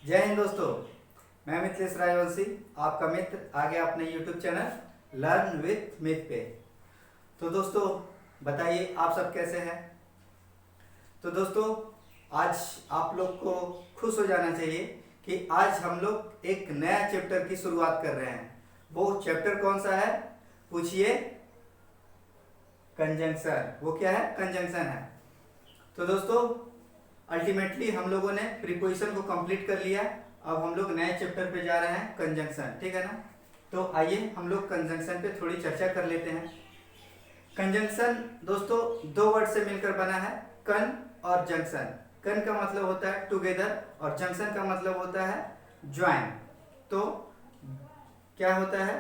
जय हिंद दोस्तों, मैं मिथिलेश रायवंशी आपका मित्र आ गया अपने YouTube channel learn with myth पे। तो दोस्तों बताइए आप सब कैसे हैं। तो दोस्तों आज आप लोग को खुश हो जाना चाहिए कि आज हम लोग एक नया चैप्टर की शुरुआत कर रहे हैं। वो चैप्टर कौन सा है पूछिए? कंजंक्शन। वो क्या है? कंजंक्शन है। तो दोस्तों अल्टीमेटली हम लोगों ने प्रीपोजिशन को कंप्लीट कर लिया। अब हम लोग नए चैप्टर पे जा रहे हैं, कंजंक्शन। ठीक है ना। तो आइए हम लोग कंजंक्शन पे थोड़ी चर्चा कर लेते हैं। कंजंक्शन दोस्तों दो वर्ड से मिलकर बना है, कन और जंक्शन। कन का मतलब होता है टुगेदर और जंक्शन का मतलब होता है ज्वाइन। तो क्या होता है,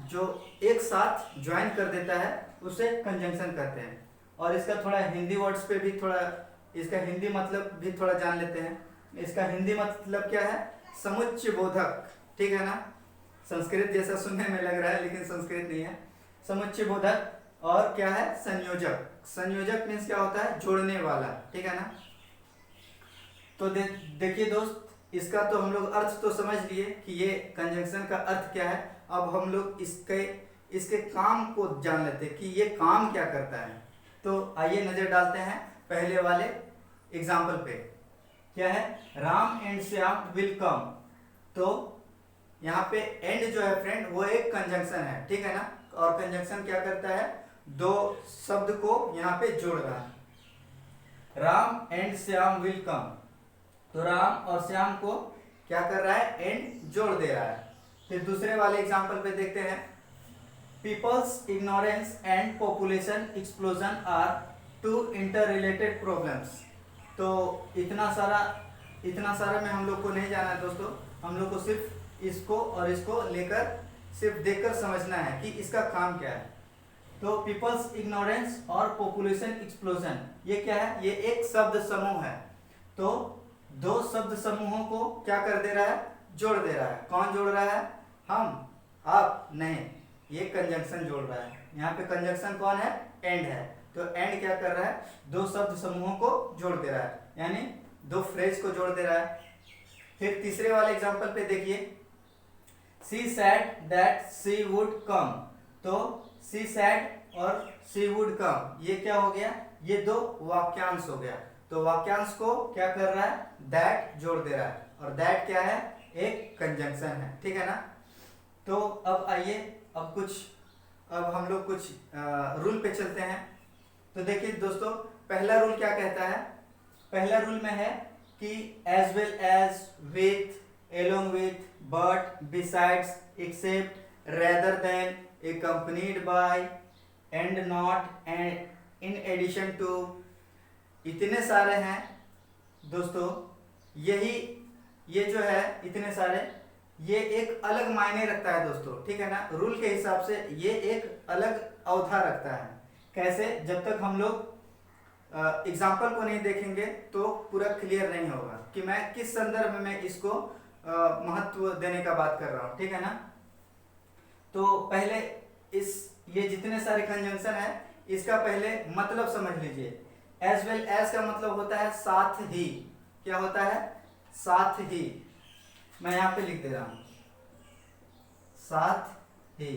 जो एक साथ ज्वाइन कर देता है उसे कंजंक्शन कहते हैं। और इसका थोड़ा हिंदी वर्ड्स पे भी थोड़ा इसका हिंदी मतलब भी थोड़ा जान लेते हैं। इसका हिंदी मतलब क्या है? समुच्चय बोधक। ठीक है ना। संस्कृत जैसा सुनने में लग रहा है लेकिन संस्कृत नहीं है। समुच्चय बोधक और क्या है? संयोजक। संयोजक मीन्स क्या होता है? जोड़ने वाला। ठीक है ना। तो देखिए दोस्त, इसका तो हम लोग अर्थ तो समझ लिए कि ये कंजंक्शन का अर्थ क्या है। अब हम लोग इसके काम को जान लेते हैं कि ये काम क्या करता है। तो आइए नजर डालते हैं पहले वाले एग्जाम्पल पे। क्या है? Ram and Shyam will come. तो यहाँ पे एंड जो है फ्रेंड वो एक कंजंक्शन है। ठीक है ना। और कंजंक्शन क्या करता है? दो शब्द को यहाँ पे जोड़ रहा है। Ram and Shyam will come. तो राम और श्याम को क्या कर रहा है? एंड जोड़ दे रहा है। फिर दूसरे वाले एग्जाम्पल पे देखते हैं। People's ignorance and population explosion are two interrelated problems. तो इतना सारा में हम लोग को नहीं जाना है दोस्तों। हम लोग को सिर्फ इसको और इसको लेकर सिर्फ देखकर समझना है कि इसका काम क्या है। तो पीपल्स इग्नोरेंस और पॉपुलेशन एक्सप्लोजन ये क्या है? ये एक शब्द समूह है। तो दो शब्द समूहों को क्या कर दे रहा है? जोड़ दे रहा है। कौन जोड़ रहा है? हम, आप नहीं, ये कंजंक्शन जोड़ रहा है। यहाँ पे कंजंक्शन कौन है? एंड है। तो एंड क्या कर रहा है? दो शब्द समूहों को जोड़ दे रहा है, यानी दो फ्रेज को जोड़ दे रहा है। फिर तीसरे वाले एग्जांपल पे देखिए। She said that she would come. तो शी सैड और शी वुड कम ये क्या हो गया? ये दो वाक्यांश हो गया। तो वाक्यांश को क्या कर रहा है? दैट जोड़ दे रहा है। और दैट क्या है? एक कंजंक्शन है। ठीक है ना। तो अब आइए अब हम लोग कुछ रूल पे चलते हैं। तो देखिए दोस्तों पहला रूल क्या कहता है? पहला रूल में है कि as well as, with, along with, but, besides, except, rather than, accompanied by, and not, and in addition to, इतने सारे हैं दोस्तों। ये जो है इतने सारे, ये एक अलग मायने रखता है दोस्तों। ठीक है ना। रूल के हिसाब से ये एक अलग अवधा रखता है। कैसे? जब तक हम लोग एग्जाम्पल को नहीं देखेंगे तो पूरा क्लियर नहीं होगा कि मैं किस संदर्भ में इसको महत्व देने का बात कर रहा हूँ। ठीक है ना। तो पहले ये जितने सारे कंजंक्शन है इसका पहले मतलब समझ लीजिए। एज वेल एज का मतलब होता है साथ ही। क्या होता है? साथ ही। मैं यहाँ पे लिख दे रहा हूं, साथ ही।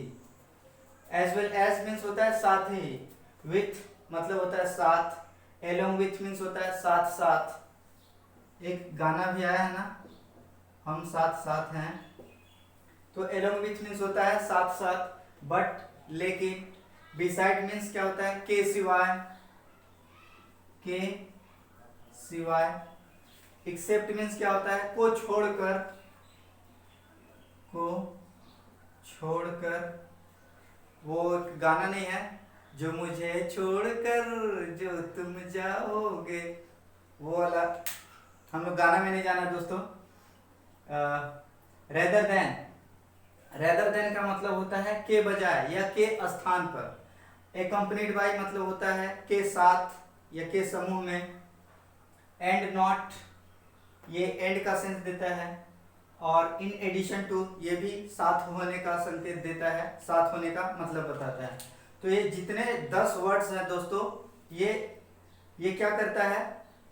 एज वेल एज मीन्स होता है साथ ही। विथ मतलब होता है साथ। एलोंग विथ मीन्स होता है साथ साथ। एक गाना भी आया है ना, हम साथ साथ हैं। तो एलोंग विथ मीन्स होता है साथ साथ। बट, लेकिन। बिसाइड मीन्स क्या होता है? के सिवाय। के सिवाय। एक्सेप्ट मीन्स क्या होता है? को छोड़कर। को छोड़कर। वो गाना नहीं है, जो मुझे छोड़कर जो तुम जाओगे, वो वाला हम लोग गाना में नहीं जाना दोस्तों। रेदर देन का मतलब होता है के बजाय या के स्थान पर। एक्कम्पनीड बाय मतलब होता है के साथ या के समूह में। एंड नॉट ये एंड का सेंस देता है। और इन एडिशन टू ये भी साथ होने का संकेत देता है, साथ होने का मतलब बताता है। तो ये जितने 10 वर्ड्स हैं दोस्तों, ये क्या करता है?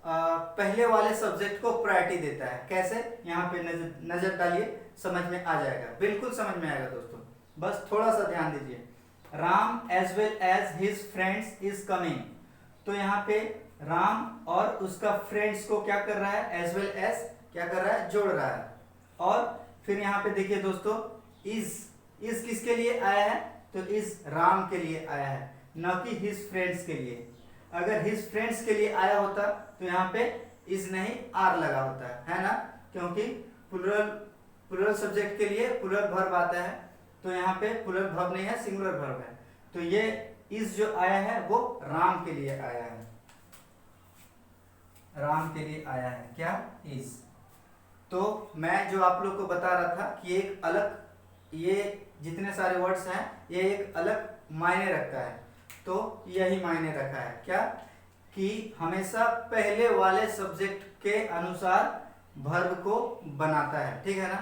पहले वाले सब्जेक्ट को प्रायोरिटी देता है। कैसे, यहाँ पे नजर डालिए, समझ में आ जाएगा, बिल्कुल समझ में आएगा दोस्तों, बस थोड़ा सा ध्यान दीजिए। Ram as well as his friends is coming, तो यहाँ पे राम और उसका फ्रेंड्स को क्या कर रहा है, एज वेल एज क्या कर रहा है, जोड़ रहा है। और फिर यहाँ पे देखिए दोस्तों, इज किसके लिए आया है, तो इज राम के लिए आया है, न कि हिज फ्रेंड्स के लिए। अगर हिज फ्रेंड्स के लिए आया होता तो यहाँ पे इज नहीं आर लगा होता है ना, क्योंकि प्लुरल सब्जेक्ट के लिए प्लुरल वर्ब आता है, तो यहाँ पे प्लुरल वर्ब नहीं है, सिंगुलर वर्ब है। तो ये इज जो आया है वो राम के लिए आया है, राम के लिए आया है क्या, इज। तो मैं जो आप लोग को बता रहा था कि एक अलग, ये जितने सारे वर्ड्स हैं ये एक अलग मायने रखता है, तो यही मायने रखा है क्या, कि हमेशा पहले वाले सब्जेक्ट के अनुसार वर्ब को बनाता है, ठीक है ना।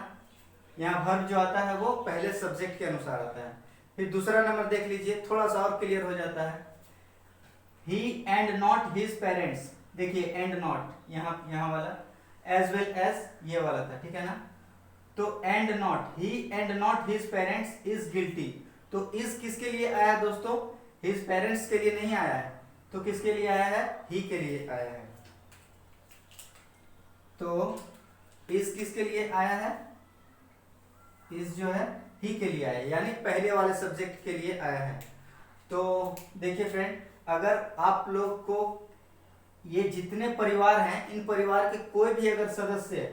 यहाँ वर्ब जो आता है वो पहले सब्जेक्ट के अनुसार आता है। फिर दूसरा नंबर देख लीजिए, थोड़ा सा और क्लियर हो जाता है। ही एंड नॉट हिज पेरेंट्स, देखिए एंड नॉट यहाँ वाला, एज वेल एज ये वाला था, ठीक है ना। तो and not, he and not his parents is guilty, तो इज किसके लिए आया दोस्तों, हिज पेरेंट्स के लिए नहीं आया है, तो किसके लिए आया है, ही के लिए आया है। तो इज किसके लिए आया है, इज जो है ही के लिए आया है, यानी पहले वाले सब्जेक्ट के लिए आया है। तो देखिए फ्रेंड, अगर आप लोग को ये जितने परिवार हैं, इन परिवार के कोई भी अगर सदस्य,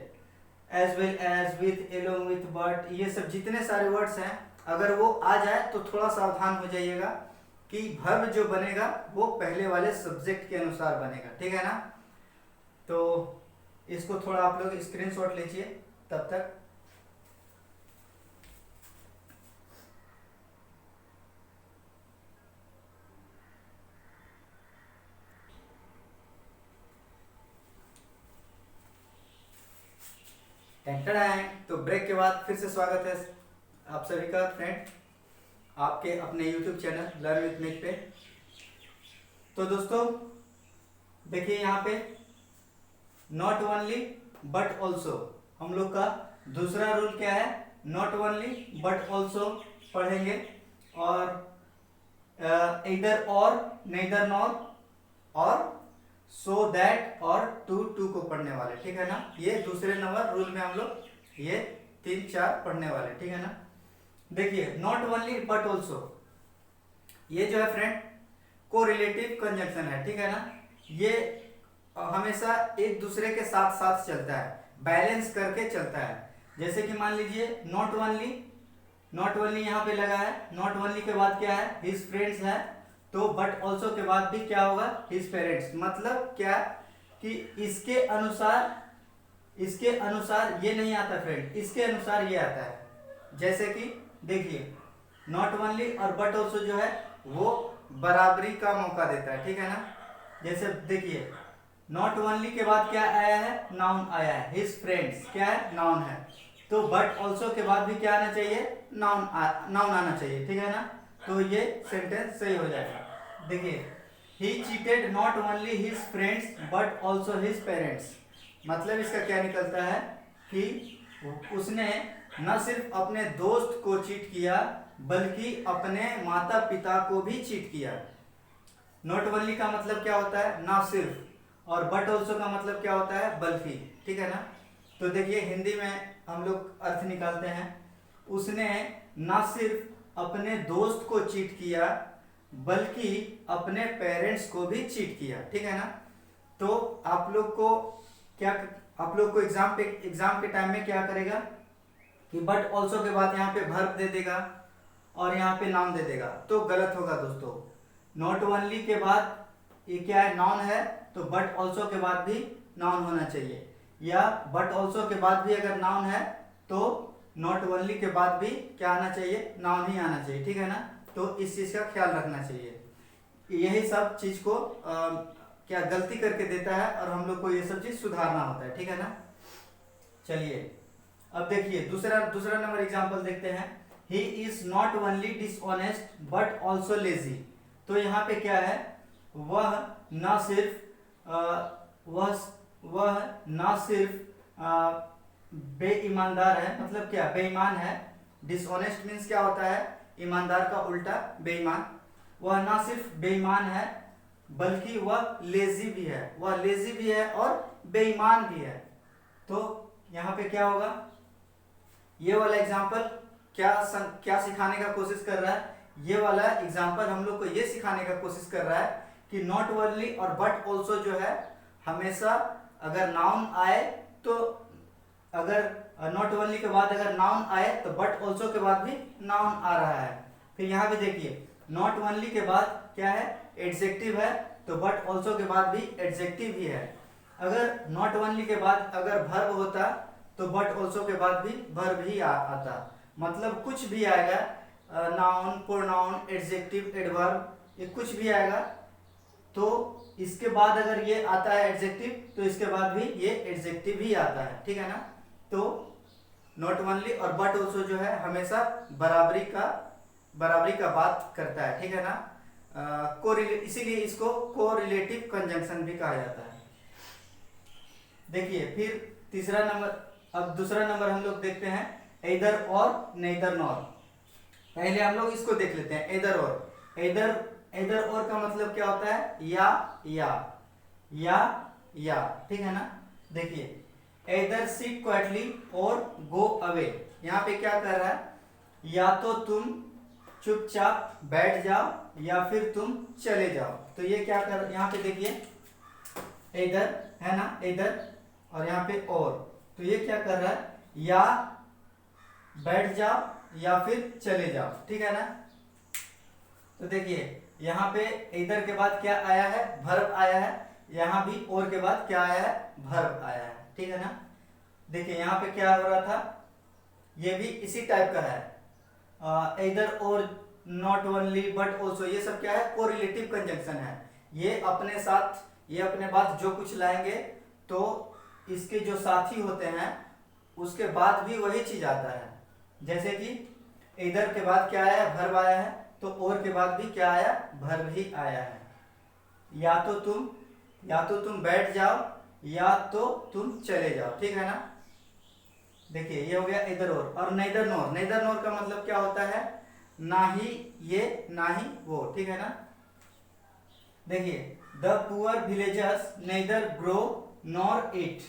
as well as, with, along with, but, ये सब जितने सारे वर्ड्स हैं, अगर वो आ जाए तो थोड़ा सावधान हो जाइएगा कि वर्ब जो बनेगा वो पहले वाले सब्जेक्ट के अनुसार बनेगा, ठीक है ना। तो इसको थोड़ा आप लोग स्क्रीनशॉट लीजिए तब तक। तो ब्रेक के बाद फिर से स्वागत है आप सभी का फ्रेंड, आपके अपने YouTube channel learn with mic पे। तो दोस्तों देखिए यहाँ पे नॉट ओनली बट ऑल्सो, हम लोग का दूसरा रूल क्या है, नॉट ओनली बट ऑल्सो पढ़ेंगे, और इधर और, नेदर नॉर, और सो दैट और टू को पढ़ने वाले, ठीक है ना। ये दूसरे नंबर रूल में हम लोग ये 3-4 पढ़ने वाले, ठीक है ना। देखिए नॉट ओनली बट ऑल्सो, ये जो है फ्रेंड कोरिलेटिव कंजंक्शन है, ठीक है ना। ये हमेशा एक दूसरे के साथ साथ चलता है, बैलेंस करके चलता है। जैसे कि मान लीजिए नॉट ओनली यहाँ पे लगा है, नॉट ओनली के बाद क्या है, हिज फ्रेंड्स है, तो बट ऑल्सो के बाद भी क्या होगा, हिज पेरेंट्स। मतलब क्या कि इसके अनुसार ये नहीं आता फ्रेंड, इसके अनुसार ये आता है। जैसे कि देखिए नॉट ओनली और बट ऑल्सो जो है वो बराबरी का मौका देता है, ठीक है ना। जैसे देखिए नॉट ओनली के बाद क्या आया है, नाउन आया है, हिज फ्रेंड्स क्या है, नाउन है, तो बट ऑल्सो के बाद भी क्या आना चाहिए, नाउन आना चाहिए, ठीक है ना। तो ये सेंटेंस सही हो जाएगा। देखिए ही cheated not only his friends but also his parents, मतलब इसका क्या निकलता है कि उसने न सिर्फ अपने दोस्त को चीट किया बल्कि अपने माता पिता को भी चीट किया। नॉट ओनली का मतलब क्या होता है, ना सिर्फ, और बट ऑल्सो का मतलब क्या होता है, बल्कि, ठीक है ना। तो देखिए हिंदी में हम लोग अर्थ निकालते हैं, उसने ना सिर्फ अपने दोस्त को चीट किया बल्कि अपने पेरेंट्स को भी चीट किया, ठीक है ना। तो आप लोग को एग्जाम के टाइम में क्या करेगा कि बट ऑल्सो के बाद यहाँ पे वर्ब दे देगा और यहाँ पे नाउन दे देगा, तो गलत होगा दोस्तों। नॉट ओनली के बाद ये क्या है, नाउन है, तो बट ऑल्सो के बाद भी नाउन होना चाहिए, या बट ऑल्सो के बाद भी अगर नाउन है तो नॉट ओनली के बाद भी क्या आना चाहिए, नाउन ही आना चाहिए, ठीक है ना। तो इस चीज का ख्याल रखना चाहिए। यही सब चीज को क्या गलती करके देता है और हम लोग को ये सब चीज सुधारना होता है, ठीक है ना। चलिए अब देखिए दूसरा नंबर एग्जांपल देखते हैं। He is not only dishonest but also lazy, तो यहाँ पे क्या है, वह न सिर्फ वह ना सिर्फ बेईमानदार है, मतलब क्या, बेईमान है। डिसऑनेस्ट मीन्स क्या होता है, ईमानदार का उल्टा बेईमान। वह ना सिर्फ बेईमान है बल्कि वह लेजी भी है, वह लेजी भी है और बेईमान भी है। तो यहाँ पे क्या होगा, ये वाला एग्जाम्पल क्या सिखाने का कोशिश कर रहा है, ये वाला एग्जाम्पल हम लोग को ये सिखाने का कोशिश कर रहा है कि नॉट ओनली और बट ऑल्सो जो है हमेशा अगर नाउन आए तो, अगर नॉट ओनली के बाद अगर नाउन आए तो बट ऑल्सो के बाद भी नाउन आ रहा है। फिर यहाँ पे देखिए नॉट ओनली के बाद क्या है, एडजेक्टिव है, तो बट ऑल्सो के बाद भी एडजेक्टिव ही है। अगर नॉट ओनली के बाद अगर वर्ब होता तो बट ऑल्सो के बाद भी वर्ब ही आता, मतलब कुछ भी आएगा, नाउन, प्रोनाउन, एडजेक्टिव, एडवर्ब, ये कुछ भी आएगा तो इसके बाद अगर ये आता है एडजेक्टिव तो इसके बाद भी ये एडजेक्टिव ही आता है, ठीक है ना। तो नॉट ओनली और बट ऑल्सो जो है हमेशा बराबरी का बात करता है, ठीक है ना। इसीलिए इसको कोरिलेटिव कंजंक्शन भी कहा जाता है। देखिए फिर तीसरा नंबर, अब दूसरा नंबर हम लोग देखते हैं एदर और नेदर नॉर। पहले हम लोग इसको देख लेते हैं, एदर और। एदर और का मतलब क्या होता है, या, ठीक है ना। देखिए एदर सिट क्वाइटली और गो अवे, यहाँ पे क्या कर रहा है, या तो तुम चुपचाप बैठ जाओ या फिर तुम चले जाओ। तो ये क्या कर, यहाँ पे देखिए एदर है ना, एदर और यहाँ पे और, तो ये क्या कर रहा है, या बैठ जाओ या फिर चले जाओ, ठीक है ना। तो देखिए यहाँ पे इधर के बाद क्या आया है, वर्ब आया है, यहाँ भी और के बाद क्या आया है, वर्ब आया है, ठीक है ना। देखिए यहाँ पे क्या हो रहा था, ये भी इसी टाइप का है, इधर और, नॉट ओनली, बट ऑल्सो, ये सब क्या है, कोरिलेटिव कंजंक्शन है। ये अपने साथ, ये अपने बाद जो कुछ लाएंगे तो इसके जो साथी होते हैं उसके बाद भी वही चीज आता है। जैसे कि इधर के बाद क्या आया, वर्ब आया है, तो और के बाद भी क्या आया, वर्ब ही आया है। या तो तुम बैठ जाओ या तो तुम चले जाओ, ठीक है ना। देखिए ये हो गया इधर और नेदर नॉर। नेदर नॉर का मतलब क्या होता है, ना ही ये ना ही वो, ठीक है ना। देखिए the poor villagers neither grow nor eat,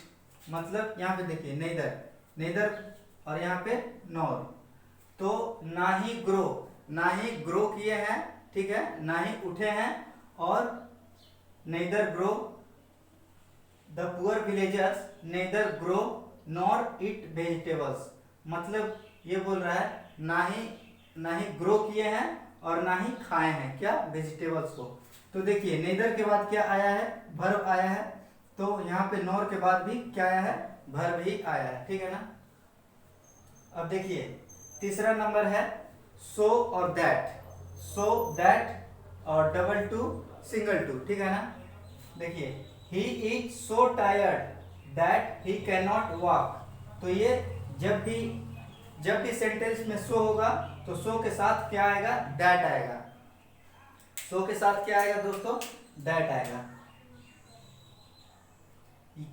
मतलब यहाँ पे देखिए नेदर और यहाँ पे नॉर, तो ना ही ग्रो किए हैं, ठीक है, ना ही उठे हैं, और neither grow, the poor villagers neither grow nor eat vegetables, मतलब ये बोल रहा है ना ही ग्रो किए हैं और ना ही खाए हैं क्या, वेजिटेबल्स को। तो देखिए नेदर के बाद क्या आया है, वर्ब आया है, तो यहाँ पे नॉर के बाद भी क्या आया है, वर्ब ही आया है, ठीक है ना। अब देखिए तीसरा नंबर है सो और दैट और डबल टू सिंगल टू, ठीक है ना। देखिए he is so tired that he can not walk, तो ये जब भी सेंटेंस में सो होगा तो सो के साथ क्या आएगा, दैट आएगा। सो के साथ क्या आएगा दोस्तों, दैट आएगा,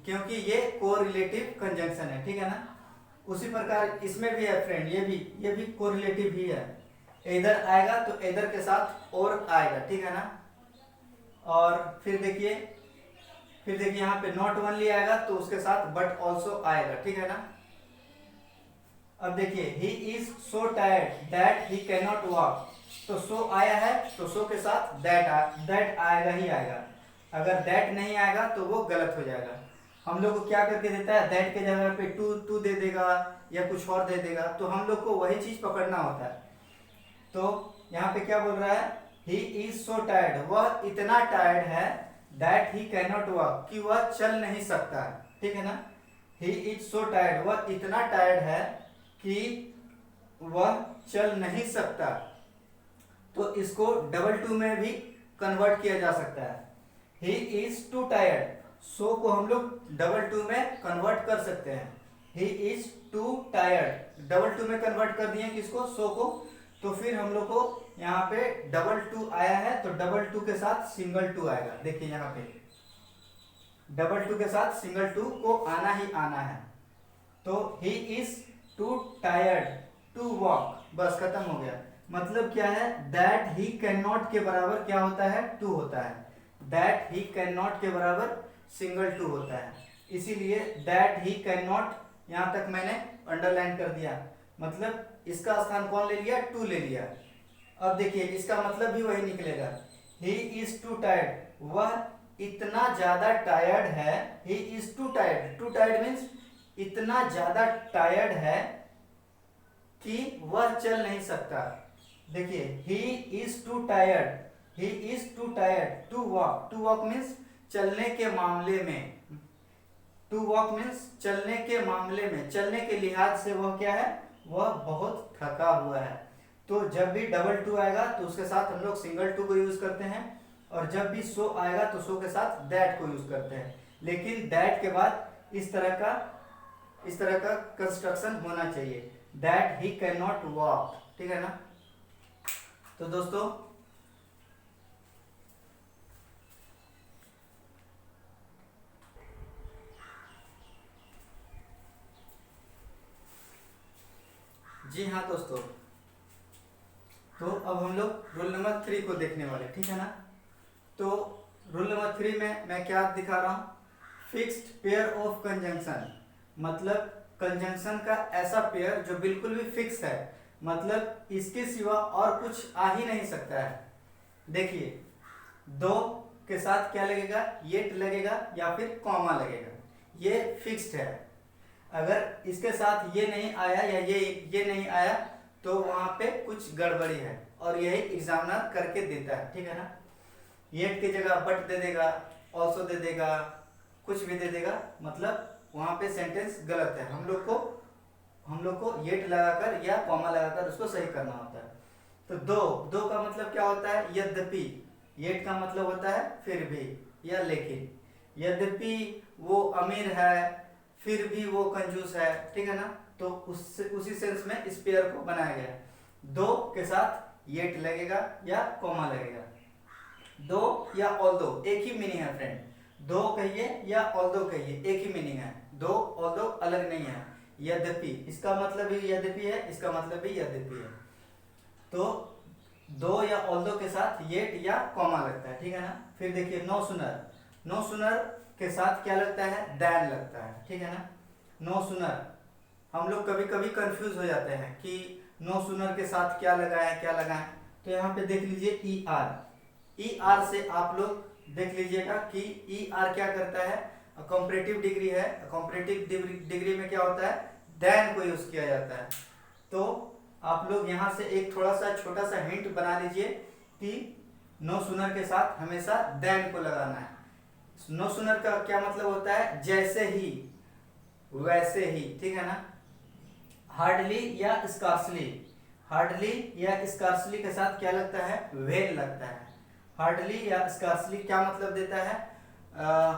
क्योंकि ये कोरिलेटिव कंजंक्शन है, ठीक है ना। उसी प्रकार इसमें भी है फ्रेंड, ये भी कोरिलेटिव ही है। इधर आएगा तो इधर के साथ और आएगा, ठीक है ना। और फिर देखिए यहाँ पे नॉट ओनली आएगा तो उसके साथ बट ऑल्सो आएगा, ठीक है ना। अब देखिए he is so tired that he can not walk, तो सो आया है तो सो के साथ दैट आएगा ही आएगा। अगर दैट नहीं आएगा तो वो गलत हो जाएगा। हम लोग को क्या करके देता है, दैट के जगह पे टू दे देगा या कुछ और दे देगा, तो हम लोग को वही चीज पकड़ना होता है। तो यहाँ पे क्या बोल रहा है, ही इज सो टायर्ड, वह इतना टायर्ड है, that he can not walk, कि वह चल नहीं सकता है, ठीक है ना। ही इज सो टायर्ड, वह इतना टायर्ड है कि वह चल नहीं सकता, तो इसको डबल टू में भी कन्वर्ट किया जा सकता है। ही इज टू टायर्ड, सो को हम लोग डबल टू में कन्वर्ट कर सकते हैं। ही is too tired, double two में कन्वर्ट कर दिए किसको, सो को, तो फिर हम लोग को यहाँ पे डबल टू आया है तो डबल टू के साथ सिंगल टू आएगा। देखिए यहाँ पे डबल टू के साथ सिंगल टू को आना ही आना है। तो he is too tired to walk, बस खत्म हो गया। मतलब क्या है, दैट ही कैन नॉट के बराबर क्या होता है, टू होता है। दैट ही कैन नॉट के बराबर सिंगल टू होता है, इसीलिए दैट ही कैन नॉट यहां तक मैंने अंडरलाइन कर दिया। मतलब इसका स्थान कौन ले लिया, टू ले लिया। अब देखिए इसका मतलब भी वही निकलेगा, ही इज टू टायर्ड, वह इतना ज्यादा टायर्ड है। ही is too tired, to tired means इतना ज्यादा टायर्ड है कि वह चल नहीं सकता। देखिए he is too tired, he is too tired to walk, to walk means चलने के मामले में, टू वॉक मीन्स चलने के मामले में, चलने के लिहाज से वह क्या है, वह बहुत थका हुआ है। तो जब भी डबल टू आएगा तो उसके साथ हम लोग सिंगल टू को यूज करते हैं, और जब भी सो आएगा तो सो के साथ दैट को यूज करते हैं। लेकिन दैट के बाद इस तरह का कंस्ट्रक्शन होना चाहिए, that he can not walk, ठीक है ना। तो दोस्तों जी हाँ दोस्तों, तो अब हम लोग रूल नंबर 3 को देखने वाले, ठीक है ना। तो रूल नंबर 3 में मैं क्या दिखा रहा हूँ, फिक्स्ड पेयर ऑफ कंजंक्शन, मतलब कंजंक्शन का ऐसा पेयर जो बिल्कुल भी फिक्स है, मतलब इसके सिवा और कुछ आ ही नहीं सकता है। देखिए दो के साथ क्या लगेगा, येट लगेगा या फिर कॉमा लगेगा, ये फिक्स्ड है। अगर इसके साथ ये नहीं आया या ये नहीं आया तो वहां पे कुछ गड़बड़ी है, और यही एग्जामिनर करके देता है, ठीक है ना। येट की जगह बट दे देगा, ऑल्सो दे देगा, कुछ भी दे देगा, मतलब वहां पे सेंटेंस गलत है। हम लोग को येट लगाकर या कॉमा लगाकर उसको सही करना होता है। तो दो का मतलब क्या होता है, यद्यपि। येट का मतलब होता है फिर भी या लेकिन। यद्यपि वो अमीर है फिर भी वो कंजूस है, ठीक है ना। तो उसी सेंस में इस पेयर को बनाया गया है। दो के साथ येट लगेगा या कॉमा लगेगा। दो या ऑल्दो एक ही मीनिंग है फ्रेंड, दो कहिए या ऑल्दो कहिए एक ही मीनिंग है, दो ऑल्दो अलग नहीं है। यद्यपि इसका मतलब भी यद्यपि है, इसका मतलब भी यद्यपि है। तो दो या ऑल्दो के साथ येट या कॉमा लगता है, ठीक है ना। फिर देखिए नो सुनर, नो सुनर के साथ क्या लगता है, दैन लगता है, ठीक है ना। नो सुनर हम लोग कभी कभी कंफ्यूज हो जाते हैं कि नो सुनर के साथ क्या लगाएं क्या लगाएं। तो यहाँ पे देख लीजिए ई आर, ई आर से आप लोग देख लीजिएगा कि ई आर क्या करता है, कंपैरेटिव डिग्री है। कंपैरेटिव डिग्री में क्या होता है, देन को यूज किया जाता है। तो आप लोग यहाँ से एक थोड़ा सा छोटा सा हिंट बना लीजिए कि नो सुनर के साथ हमेशा देन को लगाना है। नो सुनर का क्या मतलब होता है, जैसे ही वैसे ही, ठीक है ना। हार्डली या स्कार्सली, हार्डली या स्कार्सली के साथ क्या लगता है, वेन लगता है। हार्डली या स्कार्सली क्या मतलब देता है,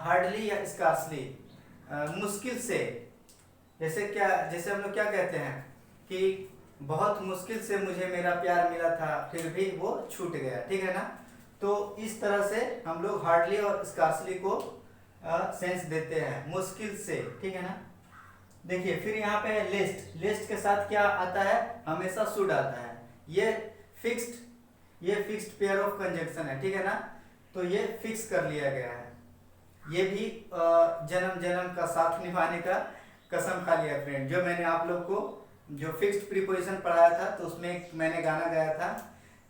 हार्डली या स्कार्सली मुश्किल से। जैसे हम लोग क्या कहते हैं कि बहुत मुश्किल से मुझे मेरा प्यार मिला था फिर भी वो छूट गया, ठीक है ना। तो इस तरह से हम लोग हार्डली और स्कार्सली को सेंस देते हैं, मुश्किल से, ठीक है ना। देखिए फिर यहाँ पे लिस्ट, लिस्ट के साथ क्या आता है, हमेशा शुड आता है। ये फिक्स्ड पेयर ऑफ कंजंक्शन है, ठीक है ना। तो ये फिक्स कर लिया गया है। ये भी जन्म जन्म का साथ निभाने का कसम खा लिया फ्रेंड। जो मैंने आप लोग को जो फिक्स्ड प्रीपोजिशन पढ़ाया था तो उसमें मैंने गाना गाया था,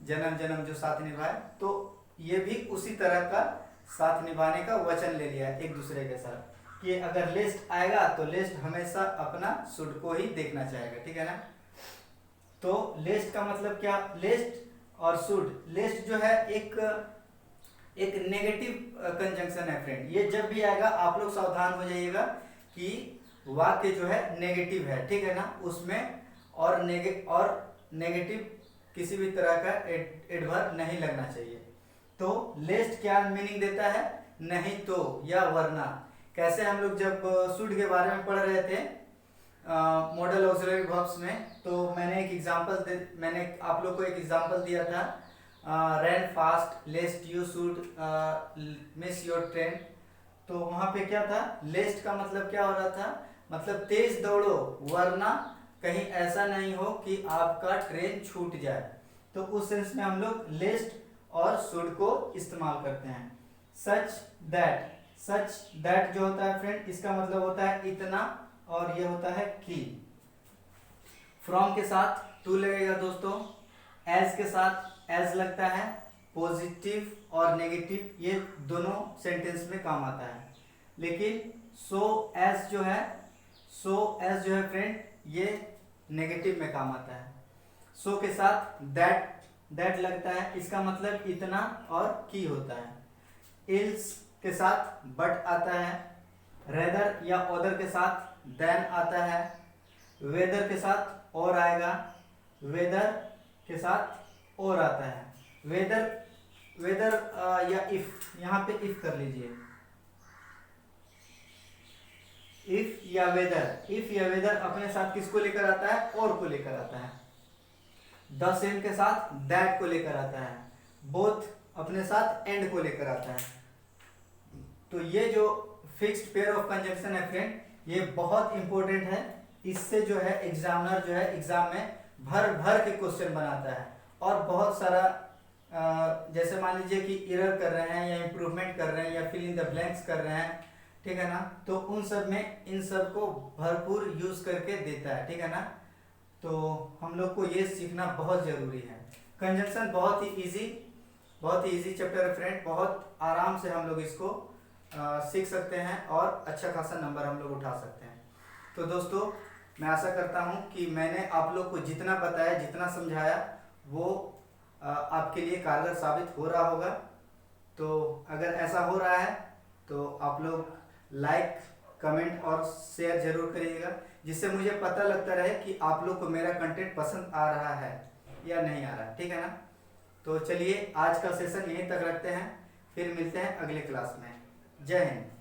जन्म जन्म जो साथ निभाए, तो ये भी उसी तरह का साथ निभाने का वचन ले लिया है एक दूसरे के साथ, कि अगर लिस्ट आएगा तो लिस्ट हमेशा अपना शुड को ही देखना चाहेगा, ठीक है ना। तो लिस्ट का मतलब क्या, लिस्ट और शुड, लिस्ट जो है एक नेगेटिव कंजंक्शन है फ्रेंड। ये जब भी आएगा आप लोग सावधान हो जाइएगा कि वाक्य जो है नेगेटिव है, ठीक है ना। उसमें और नेगेटिव किसी भी तरह का एडवर्ब नहीं लगना चाहिए। तो लिस्ट क्या मीनिंग देता है, नहीं तो या वरना। कैसे हम लोग जब शुड के बारे में पढ़ रहे थे मॉडल ऑक्सिलरी वर्ब्स में, तो मैंने आप लोग को एक एग्जांपल दिया था, run fast लेस्ट you should miss your train. तो वहां पे क्या था, लेस्ट का मतलब क्या हो रहा था, मतलब तेज दौड़ो वरना कहीं ऐसा नहीं हो कि आपका ट्रेन छूट जाए। तो उस सेंस में हम लोग लेस्ट और शुड को इस्तेमाल करते हैं। सच दैट जो होता है फ्रेंड, इसका मतलब होता है इतना, और ये होता है कि। फ्रॉम के साथ टू लगेगा दोस्तों, एज के साथ एज लगता है, पॉजिटिव और नेगेटिव ये दोनों सेंटेंस में काम आता है। लेकिन सो एज जो है फ्रेंड ये नेगेटिव में काम आता है। सो के साथ दैट लगता है, इसका मतलब इतना और की होता है। इल्स के साथ बट आता है, रेदर या अदर के साथ देन आता है, वेदर के साथ और आएगा, वेदर के साथ और आता है। वेदर या इफ, यहाँ पे इफ कर लीजिए, इफ या वेदर अपने साथ किसको लेकर आता है, और को लेकर आता है। द सेम के साथ दैट को लेकर आता है, बोथ अपने साथ एंड को लेकर आता है। तो ये जो फिक्स्ड पेयर ऑफ कंजंक्शन है फ्रेंड, ये बहुत इंपॉर्टेंट है। इससे जो है एग्जामिनर जो है एग्जाम में भर भर के क्वेश्चन बनाता है, और बहुत सारा जैसे मान लीजिए कि एरर कर रहे हैं या इम्प्रूवमेंट कर रहे हैं या फिल इन द ब्लैंक्स कर रहे हैं, ठीक है ना, तो उन सब में इन सब को भरपूर यूज करके देता है, ठीक है ना। तो हम लोग को ये सीखना बहुत ज़रूरी है। कंजंक्शन बहुत ही इजी चैप्टर है फ्रेंड, बहुत आराम से हम लोग इसको सीख सकते हैं और अच्छा खासा नंबर हम लोग उठा सकते हैं। तो दोस्तों मैं आशा करता हूँ कि मैंने आप लोग को जितना बताया, जितना समझाया, वो आपके लिए कारगर साबित हो रहा होगा। तो अगर ऐसा हो रहा है तो आप लोग लाइक, कमेंट और शेयर जरूर करिएगा, जिससे मुझे पता लगता रहे कि आप लोग को मेरा कंटेंट पसंद आ रहा है या नहीं आ रहा, ठीक है ना। तो चलिए आज का सेशन यहीं तक रखते हैं, फिर मिलते हैं अगले क्लास में। जय हिंद।